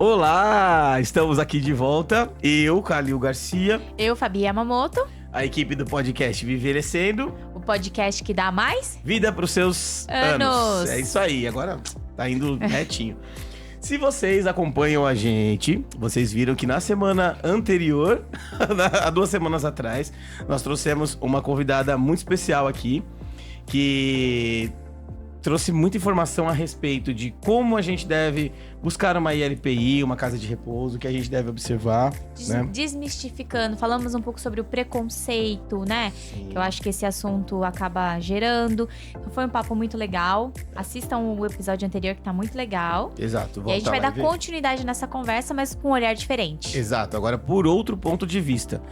Olá, estamos aqui de volta. Eu, Calil Garcia, Eu, Fabi Yamamoto, a equipe do podcast Viverecendo, o podcast que dá mais vida para os seus anos. É isso aí, agora tá indo retinho. Se vocês acompanham a gente, vocês viram que na semana anterior, há 2 semanas atrás, nós trouxemos uma convidada muito especial aqui, que trouxe muita informação a respeito de como a gente deve buscar uma ILPI, uma casa de repouso, que a gente deve observar, né? Desmistificando, falamos um pouco sobre o preconceito, né? Sim. Que eu acho que esse assunto acaba gerando. Então foi um papo muito legal. Assistam o episódio anterior que tá muito legal. Exato. E a gente vai dar ver. continuidade nessa conversa, mas com um olhar diferente. Exato. Agora, por outro ponto de vista,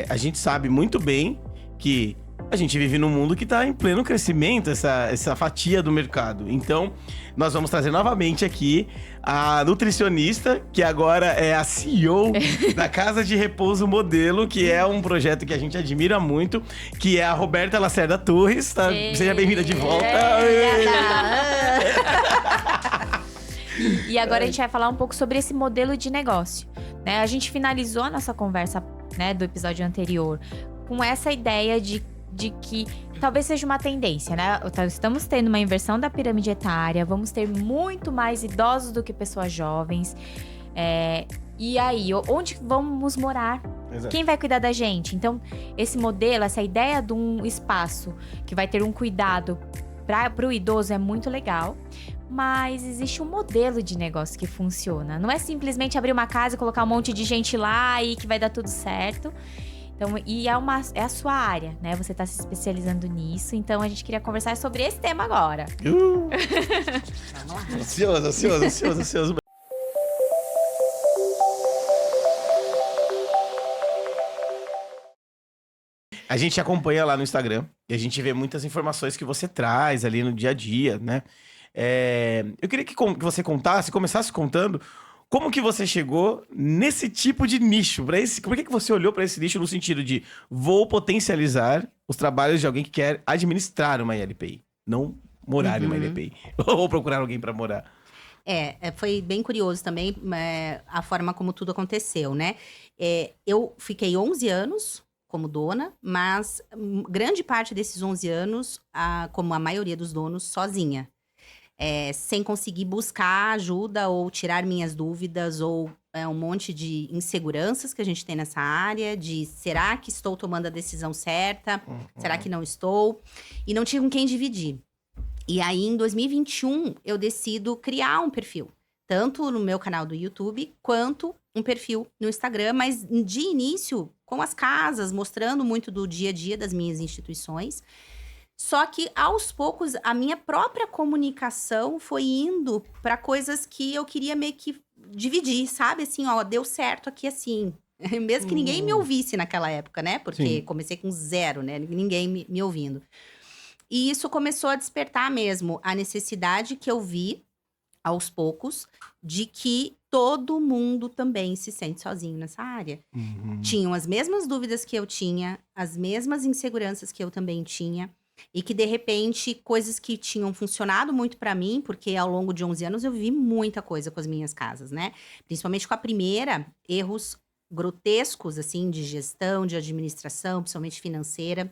a gente sabe muito bem que a gente vive num mundo que está em pleno crescimento, essa fatia do mercado. Então, nós vamos trazer novamente aqui a nutricionista, que agora é a CEO da Casa de Repouso Modelo, que é um projeto que a gente admira muito, que é a Roberta Lacerda Torres. Tá? Seja bem-vinda de volta. E agora a gente vai falar um pouco sobre esse modelo de negócio, né? A gente finalizou a nossa conversa, né, do episódio anterior com essa ideia de que talvez seja uma tendência, né? Estamos tendo uma inversão da pirâmide etária, vamos ter muito mais idosos do que pessoas jovens. E aí, onde vamos morar? Exato. Quem vai cuidar da gente? Então, esse modelo, essa ideia de um espaço que vai ter um cuidado para o idoso é muito legal. Mas existe um modelo de negócio que funciona. Não é simplesmente abrir uma casa e colocar um monte de gente lá e que vai dar tudo certo. Então, e é a sua área, né? Você tá se especializando nisso. Então, a gente queria conversar sobre esse tema agora. Ansioso. A gente acompanha lá no Instagram e a gente vê muitas informações que você traz ali no dia a dia, né? Eu queria que você começasse contando como que você chegou nesse tipo de nicho? Por que você olhou para esse nicho no sentido de vou potencializar os trabalhos de alguém que quer administrar uma ILPI, não morar em uma ILPI, ou procurar alguém para morar? Foi bem curioso também a forma como tudo aconteceu, né? Eu fiquei 11 anos como dona, mas grande parte desses 11 anos, como a maioria dos donos, sozinha. Sem conseguir buscar ajuda ou tirar minhas dúvidas ou um monte de inseguranças que a gente tem nessa área, de será que estou tomando a decisão certa? Será que não estou? E não tinha com quem dividir. E aí, em 2021, eu decido criar um perfil. Tanto no meu canal do YouTube, quanto um perfil no Instagram. Mas, de início, com as casas, mostrando muito do dia a dia das minhas instituições. Só que, aos poucos, a minha própria comunicação foi indo para coisas que eu queria meio que dividir, sabe? Assim, ó, deu certo aqui assim. Mesmo que ninguém me ouvisse naquela época, né? Porque comecei com 0, né? Ninguém me ouvindo. E isso começou a despertar mesmo a necessidade que eu vi, aos poucos, de que todo mundo também se sente sozinho nessa área. Tinham as mesmas dúvidas que eu tinha, as mesmas inseguranças que eu também tinha. E que, de repente, coisas que tinham funcionado muito pra mim, porque ao longo de 11 anos eu vivi muita coisa com as minhas casas, né? Principalmente com a primeira, erros grotescos, assim, de gestão, de administração, principalmente financeira,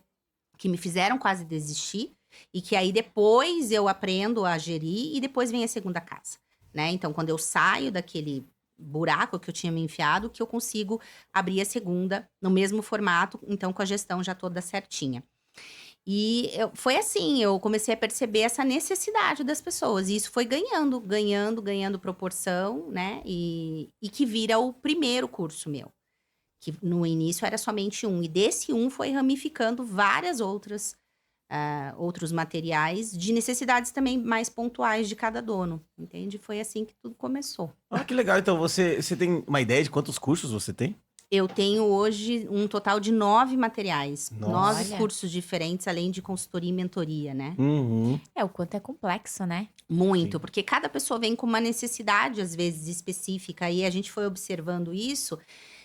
que me fizeram quase desistir. E que aí depois eu aprendo a gerir e depois vem a segunda casa, né? Então, quando eu saio daquele buraco que eu tinha me enfiado, que eu consigo abrir a segunda no mesmo formato, então com a gestão já toda certinha. E foi assim, eu comecei a perceber essa necessidade das pessoas. E isso foi ganhando proporção, né? E que vira o primeiro curso meu. Que no início era somente um. E desse um foi ramificando várias outros materiais de necessidades também mais pontuais de cada dono. Entende? Foi assim que tudo começou. Ah, que legal. Então, você tem uma ideia de quantos cursos você tem? Eu tenho hoje um total de 9 materiais. Nossa. 9 cursos diferentes, além de consultoria e mentoria, né? O quanto é complexo, né? Muito, porque cada pessoa vem com uma necessidade, às vezes, específica. E a gente foi observando isso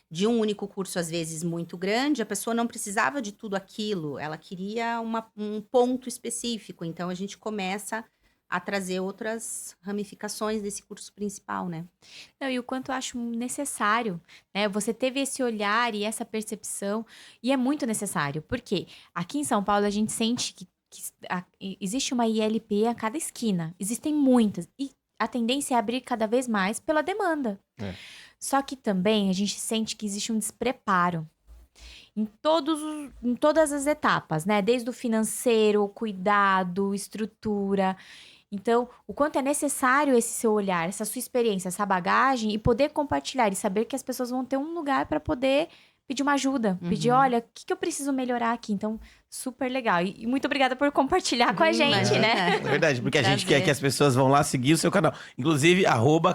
de um único curso, às vezes, muito grande. A pessoa não precisava de tudo aquilo. Ela queria um ponto específico. Então, a gente começa a trazer outras ramificações desse curso principal, né? Não, e o quanto eu acho necessário, né? Você teve esse olhar e essa percepção, e é muito necessário, porque aqui em São Paulo a gente sente que existe uma ILP a cada esquina, existem muitas, e a tendência é abrir cada vez mais pela demanda. Só que também a gente sente que existe um despreparo em todas as etapas, né? Desde o financeiro, o cuidado, estrutura. Então, o quanto é necessário esse seu olhar, essa sua experiência, essa bagagem e poder compartilhar e saber que as pessoas vão ter um lugar para poder pedir uma ajuda, pedir, olha, o que eu preciso melhorar aqui? Então, super legal. E muito obrigada por compartilhar com a gente, né? É verdade, porque a gente quer que as pessoas vão lá seguir o seu canal. Inclusive,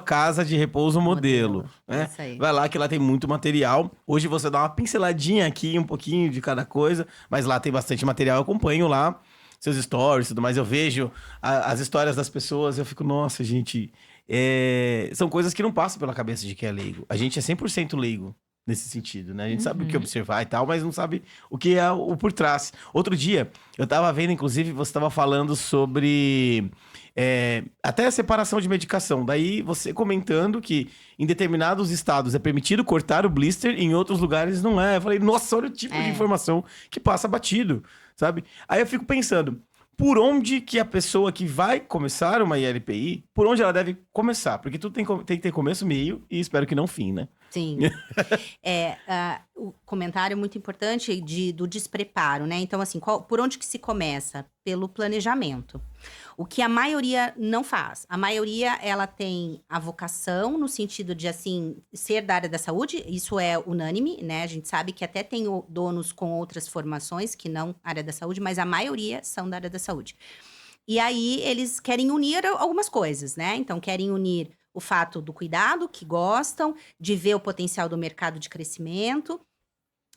@Casa de Repouso Modelo. Né? Isso aí. Vai lá que lá tem muito material. Hoje você dá uma pinceladinha aqui, um pouquinho de cada coisa, mas lá tem bastante material. Eu acompanho lá seus stories e tudo mais. Eu vejo as histórias das pessoas, eu fico, nossa, gente, são coisas que não passam pela cabeça de quem é leigo. A gente é 100% leigo nesse sentido, né? A gente sabe o que observar e tal, mas não sabe o que é o por trás. Outro dia, eu tava vendo, inclusive, você tava falando sobre até a separação de medicação. Daí, você comentando que em determinados estados é permitido cortar o blister, em outros lugares não é. Eu falei, nossa, olha o tipo de informação que passa batido, sabe? Aí eu fico pensando, por onde que a pessoa que vai começar uma ILPI, por onde ela deve começar? Porque tudo tem que ter começo, meio e espero que não fim, né? Sim. O comentário é muito importante do despreparo, né? Então, assim, por onde que se começa? Pelo planejamento. O que a maioria não faz. A maioria, ela tem a vocação no sentido de, assim, ser da área da saúde. Isso é unânime, né? A gente sabe que até tem donos com outras formações que não área da saúde, mas a maioria são da área da saúde. E aí, eles querem unir algumas coisas, né? Então, querem unir o fato do cuidado, que gostam, de ver o potencial do mercado de crescimento.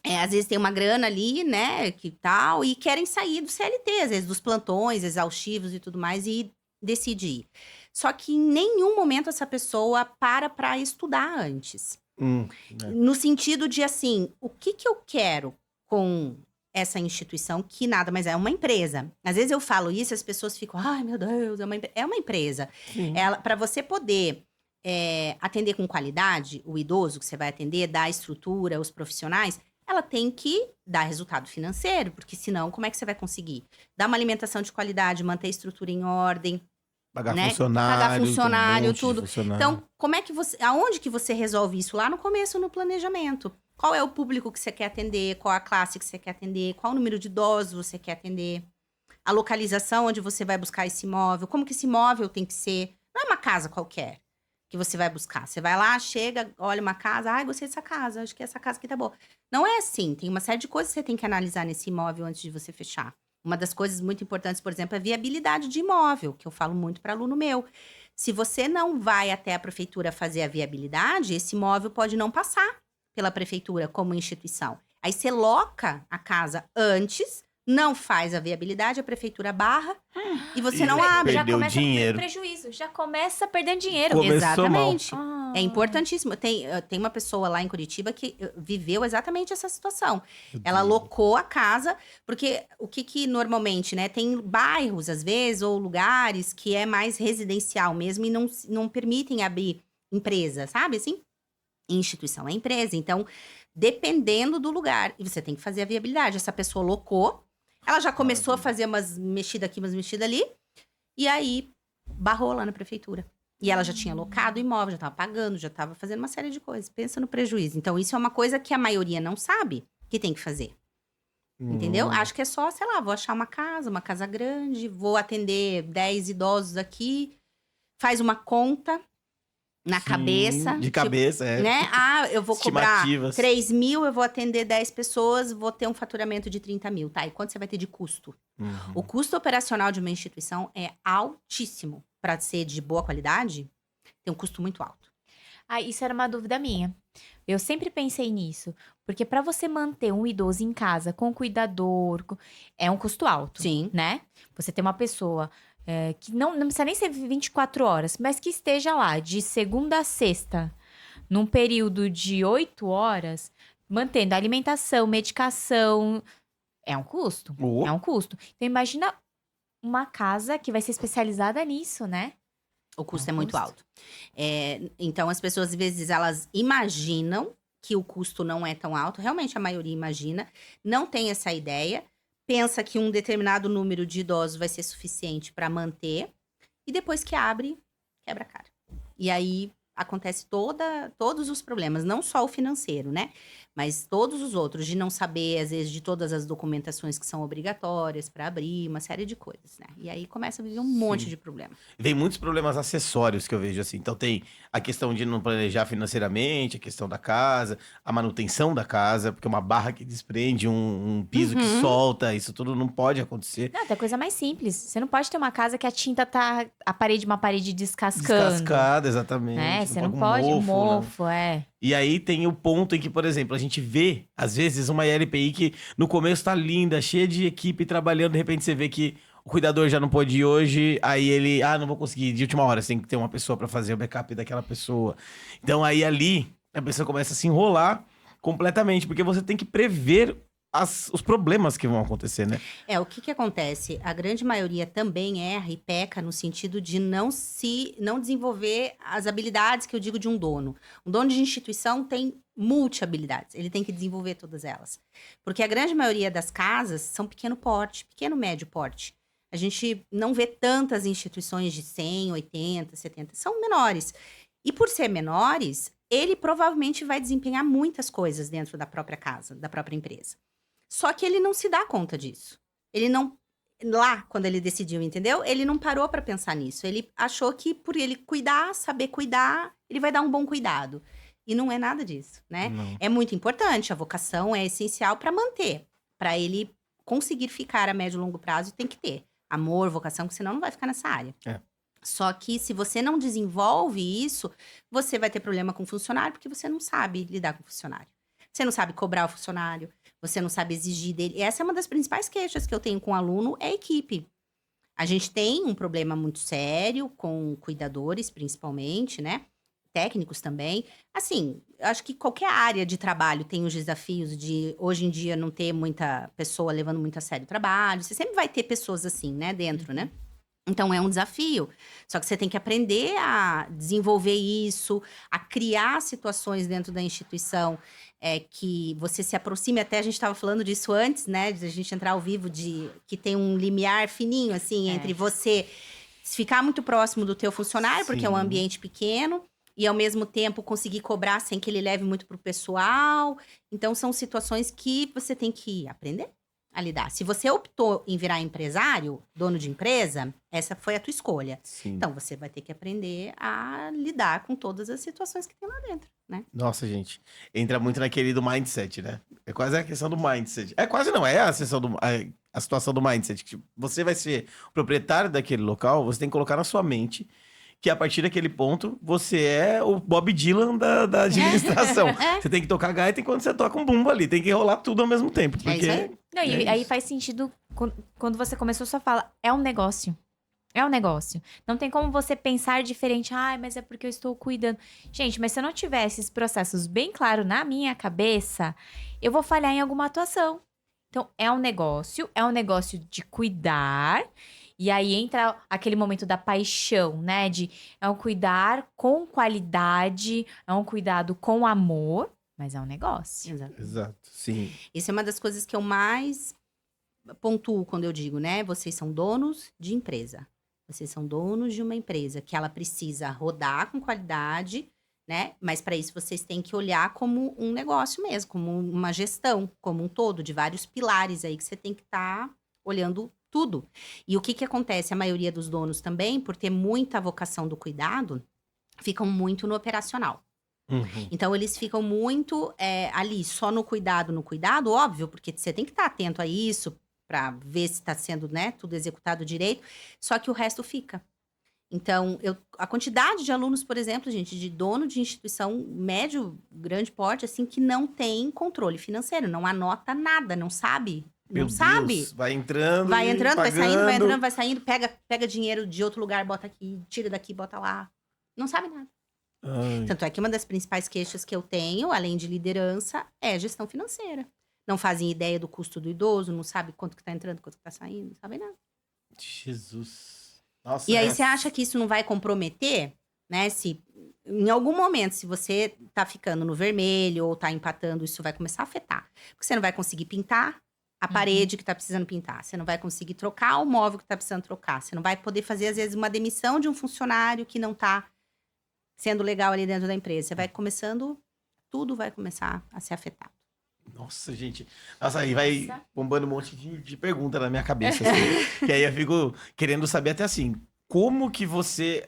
Às vezes tem uma grana ali, né, que tal, e querem sair do CLT, às vezes dos plantões exaustivos e tudo mais, e decide ir. Só que em nenhum momento essa pessoa para estudar antes. No sentido de, assim, o que eu quero com essa instituição, que nada mais é uma empresa. Às vezes eu falo isso e as pessoas ficam, ai meu Deus, é uma empresa. Para você poder atender com qualidade o idoso que você vai atender, dar estrutura, os profissionais, ela tem que dar resultado financeiro, porque senão como é que você vai conseguir? Dar uma alimentação de qualidade, manter a estrutura em ordem. Pagar né? funcionário. Pagar funcionário, tudo. Funcionário. Então, como é que aonde que você resolve isso? Lá no começo, no planejamento. Qual é o público que você quer atender? Qual a classe que você quer atender? Qual o número de idosos você quer atender? A localização onde você vai buscar esse imóvel? Como que esse imóvel tem que ser? Não é uma casa qualquer que você vai buscar. Você vai lá, chega, olha uma casa. Ai, gostei dessa casa. Acho que essa casa aqui tá boa. Não é assim. Tem uma série de coisas que você tem que analisar nesse imóvel antes de você fechar. Uma das coisas muito importantes, por exemplo, é a viabilidade de imóvel, que eu falo muito para aluno meu. Se você não vai até a prefeitura fazer a viabilidade, esse imóvel pode não passar pela prefeitura como instituição. Aí você loca a casa antes, não faz a viabilidade, a prefeitura barra e você não abre. Já começa dinheiro. com prejuízo, já começa perdendo dinheiro. Começou Exatamente. mal. É importantíssimo. Tem uma pessoa lá em Curitiba que viveu exatamente essa situação. Ela locou a casa, porque o que normalmente, né? Tem bairros, às vezes, ou lugares que é mais residencial mesmo e não permitem abrir empresa, sabe assim? Instituição é empresa. Então, dependendo do lugar, e você tem que fazer a viabilidade. Essa pessoa locou, ela já começou a fazer umas mexidas aqui, umas mexidas ali, e aí barrou lá na prefeitura. E ela já tinha locado o imóvel, já estava pagando, já estava fazendo uma série de coisas. Pensa no prejuízo. Então, isso é uma coisa que a maioria não sabe que tem que fazer. Entendeu? Acho que é só, sei lá, vou achar uma casa grande, vou atender 10 idosos aqui, faz uma conta na cabeça. De cabeça, né? Eu vou cobrar Estimativas. 3 mil, eu vou atender 10 pessoas, vou ter um faturamento de 30 mil. Tá, e quanto você vai ter de custo? O custo operacional de uma instituição é altíssimo. Para ser de boa qualidade, tem um custo muito alto. Isso era uma dúvida minha. Eu sempre pensei nisso. Porque para você manter um idoso em casa com cuidador, é um custo alto. Sim. Né? Você tem uma pessoa que não precisa nem ser 24 horas, mas que esteja lá de segunda a sexta, num período de 8 horas, mantendo alimentação, medicação. É um custo. É um custo. Então, imagina uma casa que vai ser especializada nisso, né? O custo é muito alto. Então, as pessoas, às vezes, elas imaginam que o custo não é tão alto. Realmente, a maioria imagina. Não tem essa ideia. Pensa que um determinado número de idosos vai ser suficiente para manter. E depois que abre, quebra a cara. E aí, acontece todos os problemas. Não só o financeiro, né? Mas todos os outros. De não saber, às vezes, de todas as documentações que são obrigatórias para abrir. Uma série de coisas, né? E aí, começa a vir um monte de problema. Vem muitos problemas acessórios que eu vejo assim. Então tem a questão de não planejar financeiramente, a questão da casa, a manutenção da casa, porque uma barra que desprende, um piso que solta, isso tudo não pode acontecer. Não, tem coisa mais simples. Você não pode ter uma casa que a tinta tá uma parede descascando. Descascada, exatamente. Né? Você não pode, um mofo, né? E aí tem o ponto em que, por exemplo, a gente vê, às vezes, uma LPI que no começo tá linda, cheia de equipe trabalhando, de repente você vê que o cuidador já não pôde ir hoje, aí ele, não vou conseguir, de última hora, você tem que ter uma pessoa pra fazer o backup daquela pessoa. Então aí ali, a pessoa começa a se enrolar completamente, porque você tem que prever os problemas que vão acontecer, né? O que acontece? A grande maioria também erra e peca no sentido de não desenvolver as habilidades que eu digo de um dono. Um dono de instituição tem multi-habilidades, ele tem que desenvolver todas elas. Porque a grande maioria das casas são pequeno porte, pequeno médio porte. A gente não vê tantas instituições de 100, 80, 70, são menores. E por ser menores, ele provavelmente vai desempenhar muitas coisas dentro da própria casa, da própria empresa. Só que ele não se dá conta disso. Ele não... Lá, quando ele decidiu, entendeu? Ele não parou para pensar nisso. Ele achou que por ele cuidar, saber cuidar, ele vai dar um bom cuidado. E não é nada disso, né? Não. É muito importante, a vocação é essencial para manter. Para ele conseguir ficar a médio e longo prazo, tem que ter amor, vocação, porque senão não vai ficar nessa área. Só que se você não desenvolve isso, você vai ter problema com o funcionário, porque você não sabe lidar com o funcionário. Você não sabe cobrar o funcionário, você não sabe exigir dele. E essa é uma das principais queixas que eu tenho com o aluno, é a equipe. A gente tem um problema muito sério com cuidadores, principalmente, né? Técnicos também. Assim, eu acho que qualquer área de trabalho tem os desafios de, hoje em dia, não ter muita pessoa levando muito a sério o trabalho. Você sempre vai ter pessoas assim, né? Dentro, né? Então, é um desafio. Só que você tem que aprender a desenvolver isso, a criar situações dentro da instituição que você se aproxime. Até a gente estava falando disso antes, né? De a gente entrar ao vivo, que tem um limiar fininho, assim, entre você ficar muito próximo do teu funcionário, porque é um ambiente pequeno, e ao mesmo tempo conseguir cobrar sem que ele leve muito pro pessoal. Então, são situações que você tem que aprender a lidar. Se você optou em virar empresário, dono de empresa, essa foi a tua escolha. Sim. Então, você vai ter que aprender a lidar com todas as situações que tem lá dentro, né? Nossa, gente. Entra muito naquele do mindset, né? É quase a questão do mindset. É quase não, é a situação do mindset. Tipo, você vai ser o proprietário daquele local, você tem que colocar na sua mente que a partir daquele ponto, você é o Bob Dylan da administração. Você tem que tocar gaita enquanto você toca um bumbo ali. Tem que rolar tudo ao mesmo tempo. Porque isso aí. Não, e aí faz sentido quando você começou sua fala. É um negócio. É um negócio. Não tem como você pensar diferente. Mas é porque eu estou cuidando. Gente, mas se eu não tiver esses processos bem claros na minha cabeça, eu vou falhar em alguma atuação. Então, é um negócio de cuidar. E aí entra aquele momento da paixão, né? É um cuidar com qualidade, é um cuidado com amor, mas é um negócio. Exato, sim. Isso é uma das coisas que eu mais pontuo quando eu digo, né? Vocês são donos de empresa. Vocês são donos de uma empresa que ela precisa rodar com qualidade, né? Mas para isso vocês têm que olhar como um negócio mesmo, como uma gestão, como um todo, de vários pilares aí que você tem que estar olhando tudo. E o que acontece? A maioria dos donos também, por ter muita vocação do cuidado, ficam muito no operacional. Então, eles ficam muito ali, só no cuidado, óbvio, porque você tem que estar atento a isso para ver se está sendo, né, tudo executado direito, só que o resto fica. Então, a quantidade de alunos, por exemplo, gente, de dono de instituição médio, grande porte, assim, que não tem controle financeiro, não anota nada, não sabe. Meu não sabe. Deus, vai entrando, vai saindo, vai entrando, vai saindo, pega dinheiro de outro lugar, bota aqui, tira daqui, bota lá. Não sabe nada. Tanto é que uma das principais queixas que eu tenho, além de liderança, é gestão financeira. Não fazem ideia do custo do idoso, não sabe quanto que tá entrando, quanto que tá saindo, não sabem nada. Jesus. Nossa, E aí você acha que isso não vai comprometer, né? Se em algum momento, se você tá ficando no vermelho ou tá empatando, isso vai começar a afetar. Porque você não vai conseguir pintar a parede que tá precisando pintar. Você não vai conseguir trocar o móvel que tá precisando trocar. Você não vai poder fazer, às vezes, uma demissão de um funcionário que não tá sendo legal ali dentro da empresa. Você vai começando, tudo vai começar a ser afetado. Nossa, gente. Nossa, aí vai bombando um monte de pergunta na minha cabeça. Assim, que aí eu fico querendo saber até assim, como que você...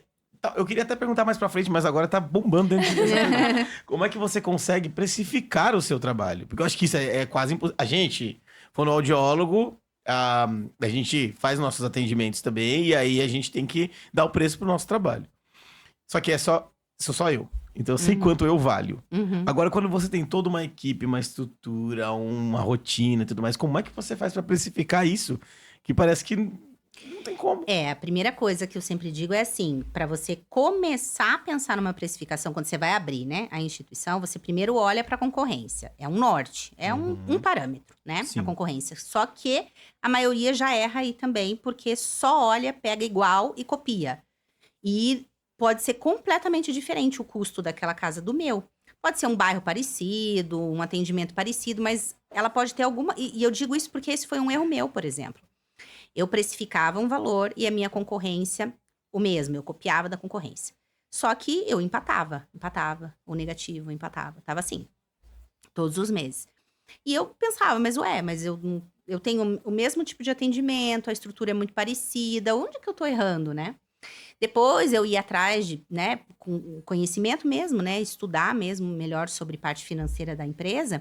Eu queria até perguntar mais pra frente, mas agora tá bombando dentro de você. Como é que você consegue precificar o seu trabalho? Porque eu acho que isso é quase impossível. A gente, fonoaudiólogo, a gente faz nossos atendimentos também, e aí a gente tem que dar o preço pro nosso trabalho. Só que sou só eu. Então eu sei quanto eu valho. Agora, quando você tem toda uma equipe, uma estrutura, uma rotina e tudo mais, como é que você faz pra precificar isso? Que parece que não tem como. A primeira coisa que eu sempre digo é assim, para você começar a pensar numa precificação, quando você vai abrir, né, a instituição, você primeiro olha para a concorrência. É um norte, é um parâmetro, né, Sim. a concorrência. Só que a maioria já erra aí também, porque só olha, pega igual e copia. E pode ser completamente diferente o custo daquela casa do meu. Pode ser um bairro parecido, um atendimento parecido, mas ela pode ter alguma... E eu digo isso porque esse foi um erro meu, por exemplo. Eu precificava um valor e a minha concorrência, o mesmo, eu copiava da concorrência. Só que eu empatava, o negativo, empatava. Tava assim, todos os meses. E eu pensava, mas eu tenho o mesmo tipo de atendimento, a estrutura é muito parecida, onde que eu tô errando, né? Depois eu ia atrás de, né, com conhecimento mesmo, né, estudar mesmo melhor sobre parte financeira da empresa,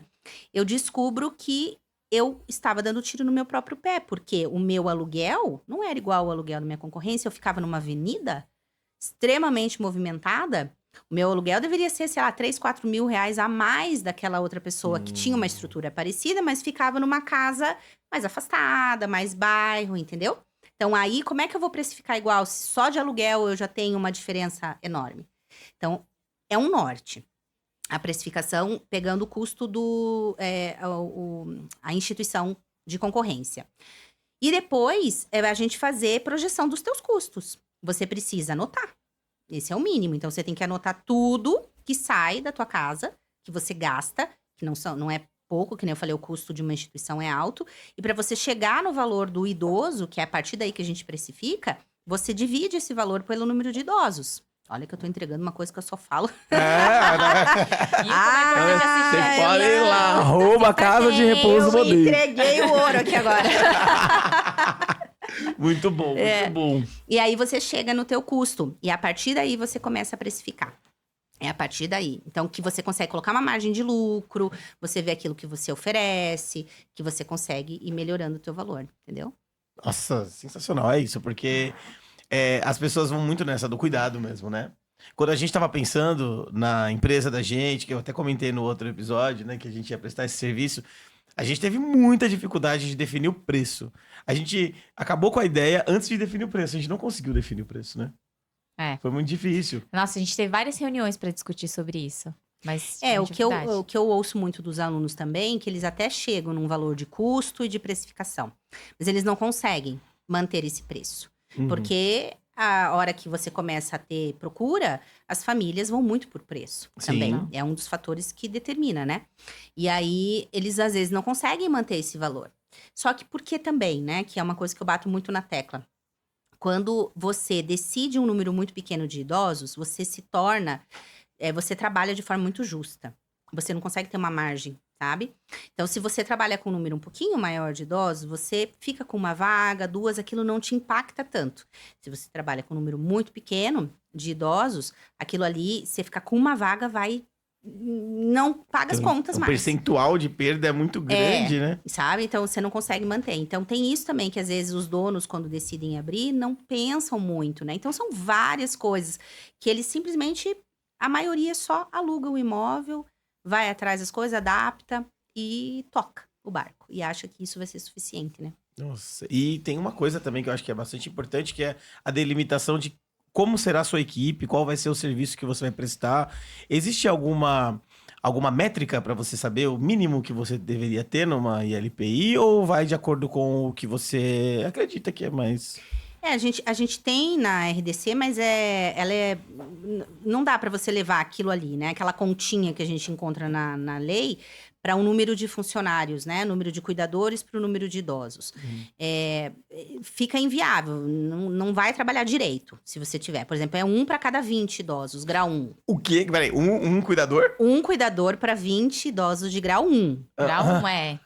eu descubro que eu estava dando tiro no meu próprio pé, porque o meu aluguel não era igual ao aluguel da minha concorrência, eu ficava numa avenida extremamente movimentada, o meu aluguel deveria ser, sei lá, 3, 4 mil reais a mais daquela outra pessoa que tinha uma estrutura parecida, mas ficava numa casa mais afastada, mais bairro, entendeu? Então, aí, como é que eu vou precificar igual se só de aluguel eu já tenho uma diferença enorme? Então, é um norte. A precificação pegando o custo a instituição de concorrência. E depois, a gente fazer projeção dos teus custos. Você precisa anotar. Esse é o mínimo. Então, você tem que anotar tudo que sai da tua casa, que você gasta, que não é pouco, que nem eu falei, o custo de uma instituição é alto. E para você chegar no valor do idoso, que é a partir daí que a gente precifica, você divide esse valor pelo número de idosos. Olha que eu tô entregando uma coisa que eu só falo. Você pode ir lá, arroba Casa de Repouso Modelo. Entreguei o ouro aqui agora. Muito bom, muito bom. E aí você chega no teu custo. E a partir daí você começa a precificar. É a partir daí. Então, que você consegue colocar uma margem de lucro, você vê aquilo que você oferece, que você consegue ir melhorando o teu valor, entendeu? Nossa, sensacional, é isso, porque as pessoas vão muito nessa do cuidado mesmo, né? Quando a gente tava pensando na empresa da gente, que eu até comentei no outro episódio, né, que a gente ia prestar esse serviço, a gente teve muita dificuldade de definir o preço. A gente acabou com a ideia antes de definir o preço, a gente não conseguiu definir o preço, né? Foi muito difícil. Nossa, a gente teve várias reuniões para discutir sobre isso. Mas o que eu ouço muito dos alunos também, que eles até chegam num valor de custo e de precificação. Mas eles não conseguem manter esse preço. Porque a hora que você começa a ter procura, as famílias vão muito por preço também. Sim. É um dos fatores que determina, né? E aí, eles às vezes não conseguem manter esse valor. Só que porque também, né? Que é uma coisa que eu bato muito na tecla. Quando você decide um número muito pequeno de idosos, você se torna... você trabalha de forma muito justa. Você não consegue ter uma margem, sabe? Então, se você trabalha com um número um pouquinho maior de idosos, você fica com uma vaga, 2, aquilo não te impacta tanto. Se você trabalha com um número muito pequeno de idosos, aquilo ali, você ficar com uma vaga, não paga as contas mais. O percentual de perda é muito grande, né? Sabe? Então, você não consegue manter. Então, tem isso também, que às vezes os donos, quando decidem abrir, não pensam muito, né? Então, são várias coisas que eles simplesmente, a maioria só aluga o imóvel, vai atrás das coisas, adapta e toca o barco. E acha que isso vai ser suficiente, né? Nossa, e tem uma coisa também que eu acho que é bastante importante, que é a delimitação de como será a sua equipe, qual vai ser o serviço que você vai prestar. Existe alguma métrica para você saber o mínimo que você deveria ter numa ILPI, ou vai de acordo com o que você acredita que é mais... A gente tem na RDC, mas não dá para você levar aquilo ali, né? Aquela continha que a gente encontra na lei para um número de funcionários, né? Número de cuidadores para o número de idosos. Fica inviável, não vai trabalhar direito, se você tiver. Por exemplo, é 1 para cada 20 idosos, grau 1. O quê? Peraí, um cuidador? Um cuidador para 20 idosos de grau 1. Grau 1 é.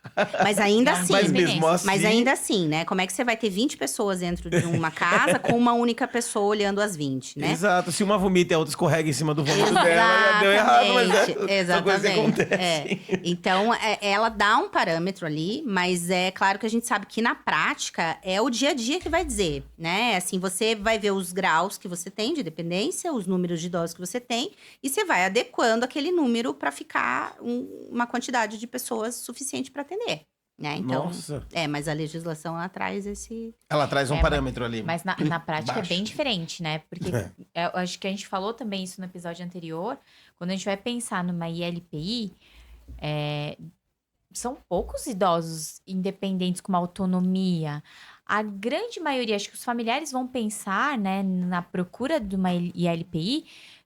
Mas ainda assim. Mas mesmo assim... Mas ainda assim, né? Como é que você vai ter 20 pessoas dentro de uma casa com uma única pessoa olhando as 20, né? Exato. Se uma vomita e a outra escorrega em cima do vômito dela, deu errado, mas essa coisa que acontece. Então, ela dá um parâmetro ali, mas é claro que a gente sabe que na prática é o dia a dia que vai dizer, né? Assim, você vai ver os graus que você tem de dependência, os números de idosos que você tem, e você vai adequando aquele número para ficar uma quantidade de pessoas suficiente para atender. Né? Então, Nossa. Mas a legislação ela traz esse... Ela traz um parâmetro ali. Mas na prática baixo. é bem diferente, né? Porque eu acho que a gente falou também isso no episódio anterior. Quando a gente vai pensar numa ILPI, são poucos idosos independentes com uma autonomia. A grande maioria, acho que os familiares vão pensar, né, na procura de uma ILPI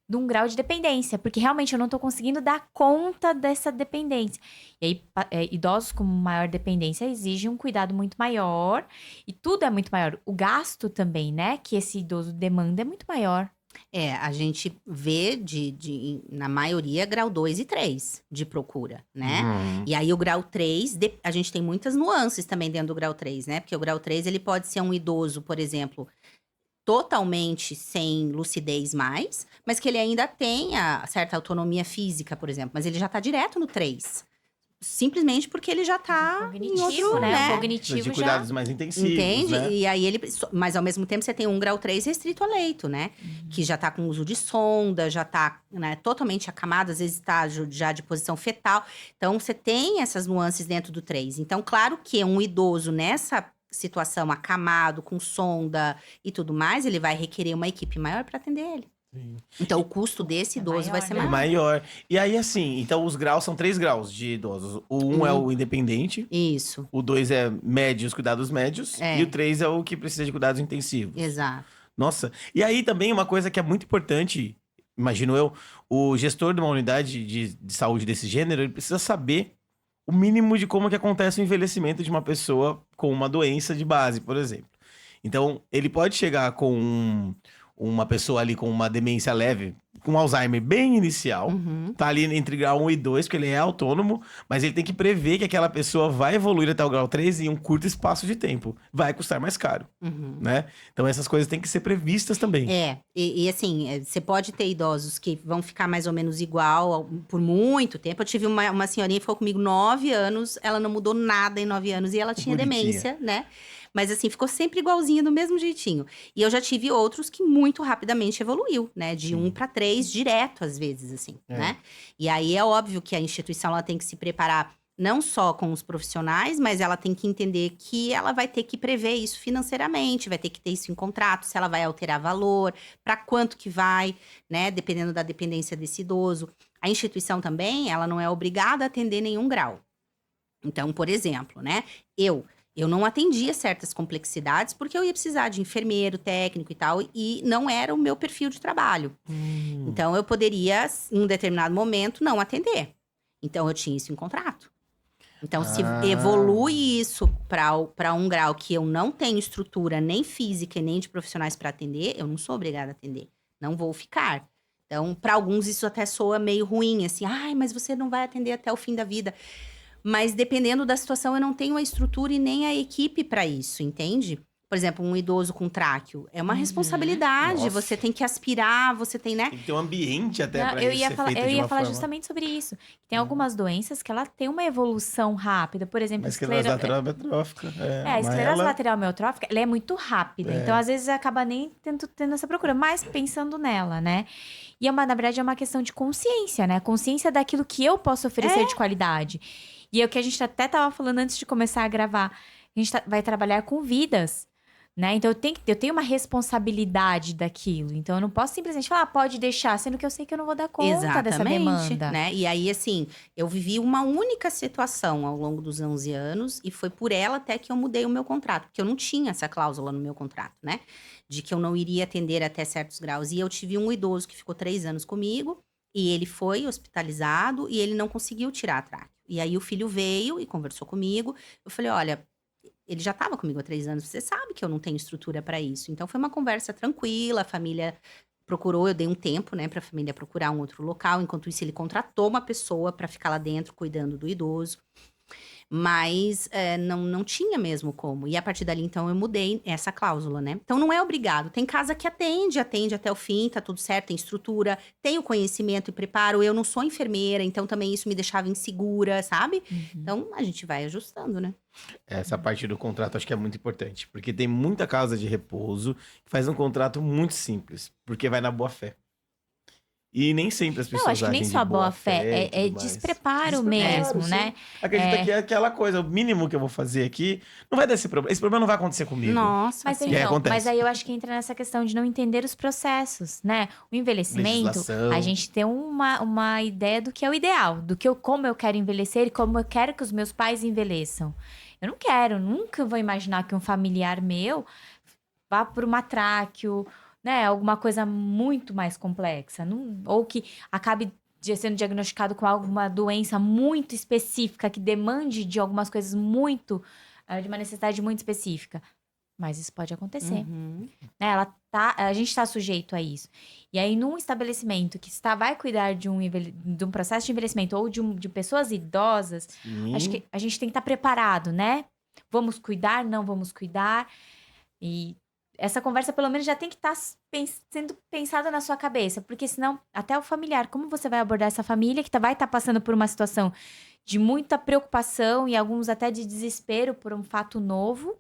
de um grau de dependência, porque realmente eu não tô conseguindo dar conta dessa dependência. E aí, idosos com maior dependência exigem um cuidado muito maior, e tudo é muito maior. O gasto também, né, que esse idoso demanda é muito maior. A gente vê na maioria grau 2 e 3 de procura, né? E aí o grau 3, a gente tem muitas nuances também dentro do grau 3, né? Porque o grau 3, ele pode ser um idoso, por exemplo, totalmente sem lucidez mais, mas que ele ainda tenha certa autonomia física, por exemplo. Mas ele já tá direto no 3. Simplesmente porque ele já tá em outro, né? O cognitivo de cuidados mais intensivos, entende? né? E aí mas ao mesmo tempo você tem um grau 3 restrito a leito, né? Que já tá com uso de sonda, já tá, né, totalmente acamado, às vezes tá já de posição fetal. Então você tem essas nuances dentro do 3. Então, claro que um idoso nessa situação acamado, com sonda e tudo mais, ele vai requerer uma equipe maior para atender ele. Sim. Então, o custo desse idoso maior, vai ser né? maior. Maior. E aí, assim, então os graus são 3 graus de idosos. O 1 é o independente, Isso, o 2 é médio, os cuidados médios, e o 3 é o que precisa de cuidados intensivos. exato. Nossa. E aí também uma coisa que é muito importante, imagino eu, o gestor de uma unidade de saúde desse gênero, ele precisa saber o mínimo de como que acontece o envelhecimento de uma pessoa com uma doença de base, por exemplo. Então, ele pode chegar com uma pessoa ali com uma demência leve, com Alzheimer bem inicial, tá ali entre grau 1 e 2, porque ele é autônomo, mas ele tem que prever que aquela pessoa vai evoluir até o grau 3 em um curto espaço de tempo. Vai custar mais caro, né? Então essas coisas têm que ser previstas também. E assim, você pode ter idosos que vão ficar mais ou menos igual por muito tempo. Eu tive uma senhorinha que ficou comigo 9 anos, ela não mudou nada em 9 anos, e ela tinha Bonitinha. demência, né? Mas assim, ficou sempre igualzinha, do mesmo jeitinho. E eu já tive outros que muito rapidamente evoluiu, né? De 1 para 3, direto, às vezes, assim, né? E aí é óbvio que a instituição ela tem que se preparar não só com os profissionais, mas ela tem que entender que ela vai ter que prever isso financeiramente, vai ter que ter isso em contrato, se ela vai alterar valor, para quanto que vai, né? Dependendo da dependência desse idoso. A instituição também, ela não é obrigada a atender nenhum grau. Então, por exemplo, né? Eu não atendia certas complexidades porque eu ia precisar de enfermeiro, técnico e tal, e não era o meu perfil de trabalho. Então, eu poderia, em um determinado momento, não atender. Então, eu tinha isso em contrato. Então, se evolui isso para um grau que eu não tenho estrutura nem física e nem de profissionais para atender, eu não sou obrigada a atender. Não vou ficar. Então, para alguns, isso até soa meio ruim, assim, ai, mas você não vai atender até o fim da vida. Mas dependendo da situação, eu não tenho a estrutura e nem a equipe para isso, entende? Por exemplo, um idoso com tráqueo. É uma responsabilidade, Nossa. você tem que aspirar, você tem, né? Tem que ter um ambiente até Não, pra eu isso ia ser falar, feito eu de ia uma falar forma... justamente sobre isso. Tem algumas doenças que ela tem uma evolução rápida. Por exemplo, Mas esclerose lateral ameotrófica. a esclerose lateral ameotrófica, ela é muito rápida. Então, às vezes, acaba nem tendo essa procura. Mas pensando nela, né? E, na verdade, é uma questão de consciência, né? Consciência daquilo que eu posso oferecer de qualidade. E é o que a gente até tava falando antes de começar a gravar. A gente vai trabalhar com vidas. né? Então eu tenho uma responsabilidade daquilo. Então eu não posso simplesmente falar, pode deixar, sendo que eu sei que eu não vou dar conta dessa demanda. Né? E aí, assim, eu vivi uma única situação ao longo dos 11 anos e foi por ela até que eu mudei o meu contrato, porque eu não tinha essa cláusula no meu contrato, né? De que eu não iria atender até certos graus. E eu tive um idoso que ficou 3 anos comigo e ele foi hospitalizado e ele não conseguiu tirar a tráqueo. E aí o filho veio e conversou comigo. Eu falei, olha, ele já estava comigo há 3 anos, você sabe que eu não tenho estrutura para isso. Então foi uma conversa tranquila, a família procurou, eu dei um tempo, né, para a família procurar um outro local. Enquanto isso, ele contratou uma pessoa para ficar lá dentro cuidando do idoso. Mas não tinha mesmo como. E a partir dali, então, eu mudei essa cláusula, né? Então, não é obrigado. Tem casa que atende até o fim, tá tudo certo, tem estrutura, tem o conhecimento e preparo. Eu não sou enfermeira, então também isso me deixava insegura, sabe? Então, a gente vai ajustando, né? Essa parte do contrato acho que é muito importante, porque tem muita casa de repouso que faz um contrato muito simples, porque vai na boa fé. E nem sempre as pessoas acho que nem só boa fé, é despreparo mesmo, né? Acredita que é aquela coisa, o mínimo que eu vou fazer aqui, não vai dar esse problema. Esse problema não vai acontecer comigo. Nossa, mas, então, mas aí eu acho que entra nessa questão de não entender os processos, né? O envelhecimento, a gente tem uma ideia do que é o ideal, como eu quero envelhecer e como eu quero que os meus pais envelheçam. Eu não quero, nunca vou imaginar que um familiar meu vá por uma tráqueo, né, alguma coisa muito mais complexa, ou que acabe sendo diagnosticado com alguma doença muito específica, que demande de algumas coisas de uma necessidade muito específica. Mas isso pode acontecer. Né, a gente está sujeito a isso. E aí, num estabelecimento que vai cuidar de um processo de envelhecimento ou de pessoas idosas, acho que a gente tem que estar preparado, né? Vamos cuidar, não vamos cuidar. E essa conversa, pelo menos, já tem que estar sendo pensada na sua cabeça. Porque senão, até o familiar, como você vai abordar essa família que vai estar passando por uma situação de muita preocupação e alguns até de desespero por um fato novo.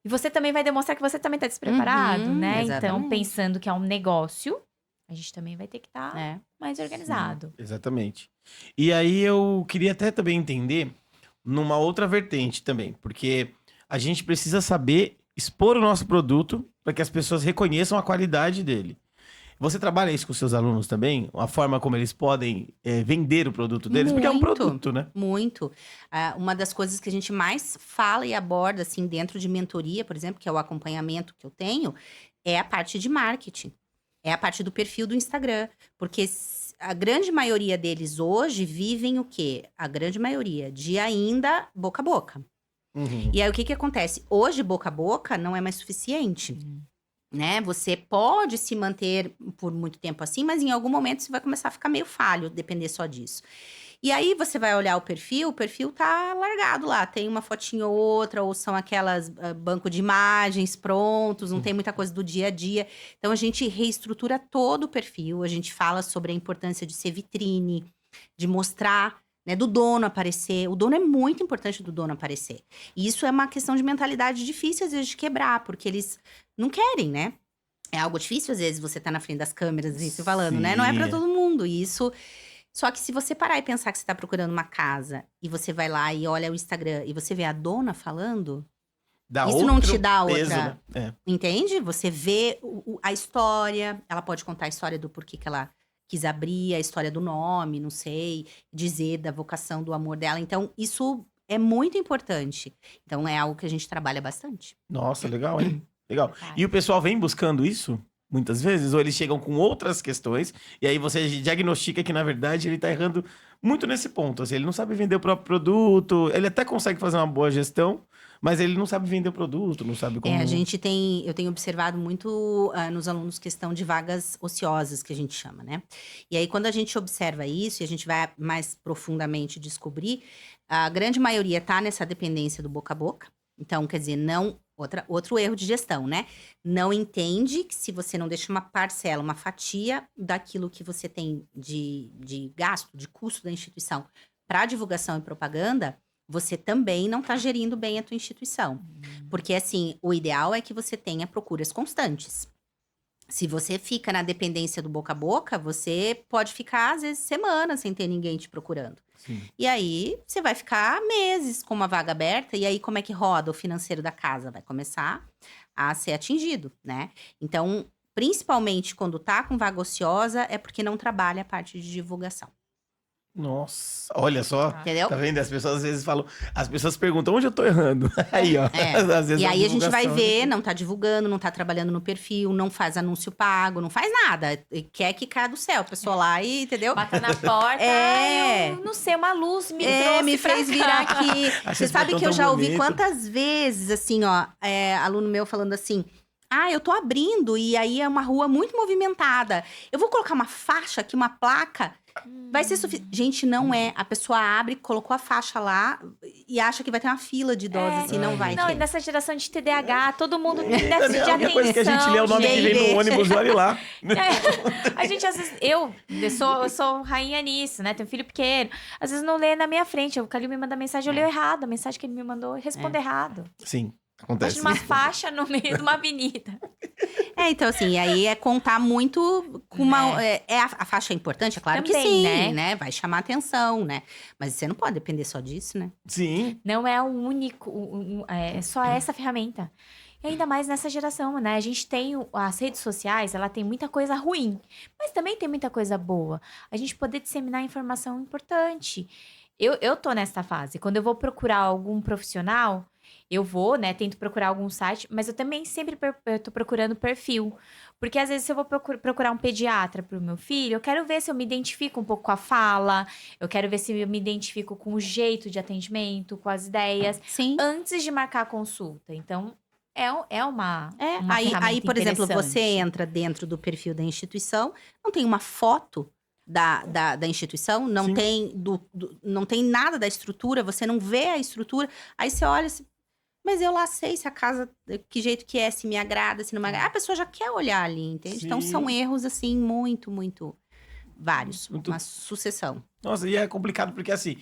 E você também vai demonstrar que você também está despreparado, né? Exatamente. Então, pensando que é um negócio, a gente também vai ter que estar mais organizado. Sim, exatamente. E aí eu queria até também entender numa outra vertente também. Porque a gente precisa saber expor o nosso produto para que as pessoas reconheçam a qualidade dele. Você trabalha isso com seus alunos também? A forma como eles podem vender o produto deles? Porque é um produto, né? Muito. Uma das coisas que a gente mais fala e aborda, assim, dentro de mentoria, por exemplo, que é o acompanhamento que eu tenho, é a parte de marketing. É a parte do perfil do Instagram. Porque a grande maioria deles hoje vivem o quê? A grande maioria de ainda boca a boca. E aí, o que acontece? Hoje, boca a boca não é mais suficiente, né? Você pode se manter por muito tempo assim, mas em algum momento você vai começar a ficar meio falho, depender só disso. E aí, você vai olhar o perfil tá largado lá. Tem uma fotinha ou outra, ou são aquelas banco de imagens prontos, não tem muita coisa do dia a dia. Então, a gente reestrutura todo o perfil, a gente fala sobre a importância de ser vitrine, de mostrar, né, do dono aparecer. O dono é muito importante do dono aparecer. E isso é uma questão de mentalidade difícil, às vezes, de quebrar, porque eles não querem, né? É algo difícil, às vezes, você tá na frente das câmeras, assim, se falando, né? Não é pra todo mundo. E isso. Só que se você parar e pensar que você tá procurando uma casa, e você vai lá e olha o Instagram, e você vê a dona falando, isso não te dá peso, outra. né? Entende? Você vê a história, ela pode contar a história do porquê que ela quis abrir, a história do nome, não sei, dizer da vocação, do amor dela. Então, isso é muito importante. Então, é algo que a gente trabalha bastante. Nossa, legal, hein? Legal. E o pessoal vem buscando isso? Muitas vezes? Ou eles chegam com outras questões, e aí você diagnostica que, na verdade, ele tá errando muito nesse ponto. Assim, ele não sabe vender o próprio produto, ele até consegue fazer uma boa gestão, mas ele não sabe vender o produto, não sabe como... Eu tenho observado muito nos alunos questão de vagas ociosas, que a gente chama, né? E aí, quando a gente observa isso, e a gente vai mais profundamente descobrir, a grande maioria tá nessa dependência do boca a boca. Então, quer dizer, outro erro de gestão, né? Não entende que se você não deixa uma parcela, uma fatia daquilo que você tem de gasto, de custo da instituição para divulgação e propaganda, você também não está gerindo bem a tua instituição. Porque, assim, o ideal é que você tenha procuras constantes. Se você fica na dependência do boca a boca, você pode ficar, às vezes, semanas sem ter ninguém te procurando. Sim. E aí, você vai ficar meses com uma vaga aberta. E aí, como é que roda o financeiro da casa? Vai começar a ser atingido, né? Então, principalmente quando tá com vaga ociosa, é porque não trabalha a parte de divulgação. Nossa, olha só. Entendeu? Tá vendo? As pessoas às vezes falam... As pessoas perguntam, onde eu tô errando? Aí, ó. Às vezes E aí a gente vai divulgação, ver, não tá divulgando, não tá trabalhando no perfil, não faz anúncio pago, não faz nada. Quer que caia do céu. A pessoa lá e, entendeu? Bata na porta, eu não sei, uma luz me trouxe me pra fez cá. virar aqui. Achei Você esse sabe botão que eu tão já ouvi bonito. quantas vezes, assim, ó, aluno meu falando assim... Ah, eu tô abrindo e aí é uma rua muito movimentada. Eu vou colocar uma faixa aqui, uma placa. Vai ser suficiente. Gente, não é. A pessoa abre, colocou a faixa lá e acha que vai ter uma fila de idosos, assim, não vai Não, e ter. nessa geração de TDAH, todo mundo tem déficit de A única atenção. coisa que a gente lê é o nome que vem gente. no ônibus, olha lá. A gente, às vezes, eu sou rainha nisso, né? Tenho um filho pequeno. Às vezes não lê na minha frente. O Calil me manda mensagem, eu leio errado. A mensagem que ele me mandou, eu respondo errado. Sim, Acho acontece. numa faixa no meio de uma avenida. Então, assim, aí é contar muito com uma. A faixa é importante, é claro que Também, sim, né? Vai chamar atenção, né? Mas você não pode depender só disso, né? Sim. Não é o único, é só essa ferramenta. E ainda mais nessa geração, né? A gente tem as redes sociais, ela tem muita coisa ruim, mas também tem muita coisa boa. A gente poder disseminar informação importante. Eu tô nessa fase. Quando eu vou procurar algum profissional, eu vou, né? Tento procurar algum site, mas eu também sempre eu tô procurando perfil. Porque às vezes se eu vou procurar um pediatra pro meu filho, eu quero ver se eu me identifico um pouco com a fala, eu quero ver se eu me identifico com o jeito de atendimento, com as ideias, Sim. antes de marcar a consulta. Então, é uma Aí, ferramenta por exemplo, você interessante. entra dentro do perfil da instituição, não tem uma foto da instituição, não Sim. tem não tem nada da estrutura, você não vê a estrutura. Aí você olha assim, mas eu lá sei se a casa, que jeito que é, se me agrada, se não me agrada. A pessoa já quer olhar ali, entende? Então Sim. são erros, assim, muito, muito vários. Muito- Uma sucessão. Nossa, e é complicado porque, assim,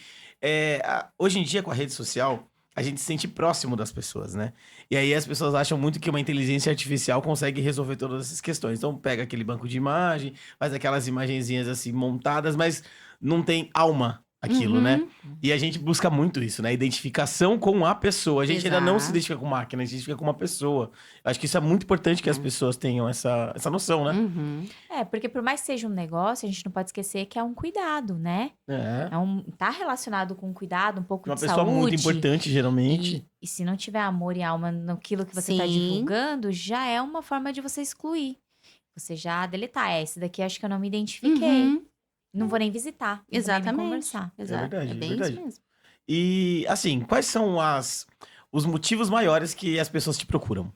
hoje em dia, com a rede social, a gente se sente próximo das pessoas, né? E aí as pessoas acham muito que uma inteligência artificial consegue resolver todas essas questões. Então, pega aquele banco de imagem, faz aquelas imagenzinhas, assim, montadas, mas não tem alma aquilo, Uhum. né? E a gente busca muito isso, né? Identificação com a pessoa. A gente ainda não se Exato. identifica com máquina, a gente se identifica com uma pessoa. Eu acho que isso é muito importante que as pessoas tenham essa noção, né? Uhum. Porque por mais que seja um negócio, a gente não pode esquecer que é um cuidado, né? É. Tá relacionado com cuidado, um pouco Uma de pessoa saúde. muito importante, geralmente. E se não tiver amor e alma naquilo que você tá Sim. divulgando, já é uma forma de você excluir. Você já deletar. Esse daqui acho que eu não me identifiquei. Uhum. Não vou nem visitar. Não vou nem Exatamente. conversar. Exato. verdade, É é bem verdade. isso mesmo. E, assim, quais são os motivos maiores que as pessoas te procuram?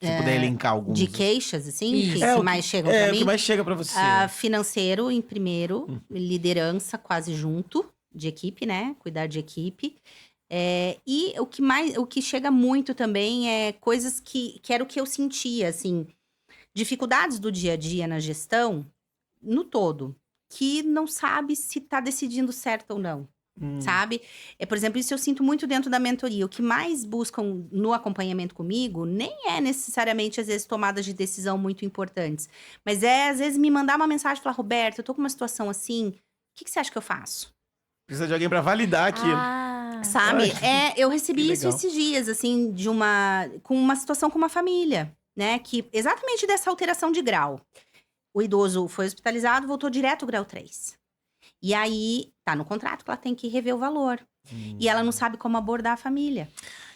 Se puder elencar alguns. De queixas, assim, Isso. que, É, que o mais chegam o pra que mim. mais chega pra você. Financeiro em primeiro, liderança quase junto, de equipe, né? Cuidar de equipe. E o que chega muito também é coisas que era o que eu sentia, assim, dificuldades do dia a dia na gestão, no todo, que não sabe se tá decidindo certo ou não. Sabe? Por exemplo, isso eu sinto muito dentro da mentoria. O que mais buscam no acompanhamento comigo nem é necessariamente, às vezes, tomadas de decisão muito importantes. Mas às vezes, me mandar uma mensagem e falar, Roberto, eu tô com uma situação assim, o que você acha que eu faço? Precisa de alguém pra validar aquilo. Sabe? Ai, Eu recebi que isso legal. esses dias, assim, com uma situação com uma família, né? Que exatamente dessa alteração de grau. O idoso foi hospitalizado, voltou direto ao grau 3. E aí, tá no contrato que ela tem que rever o valor. E ela não sabe como abordar a família.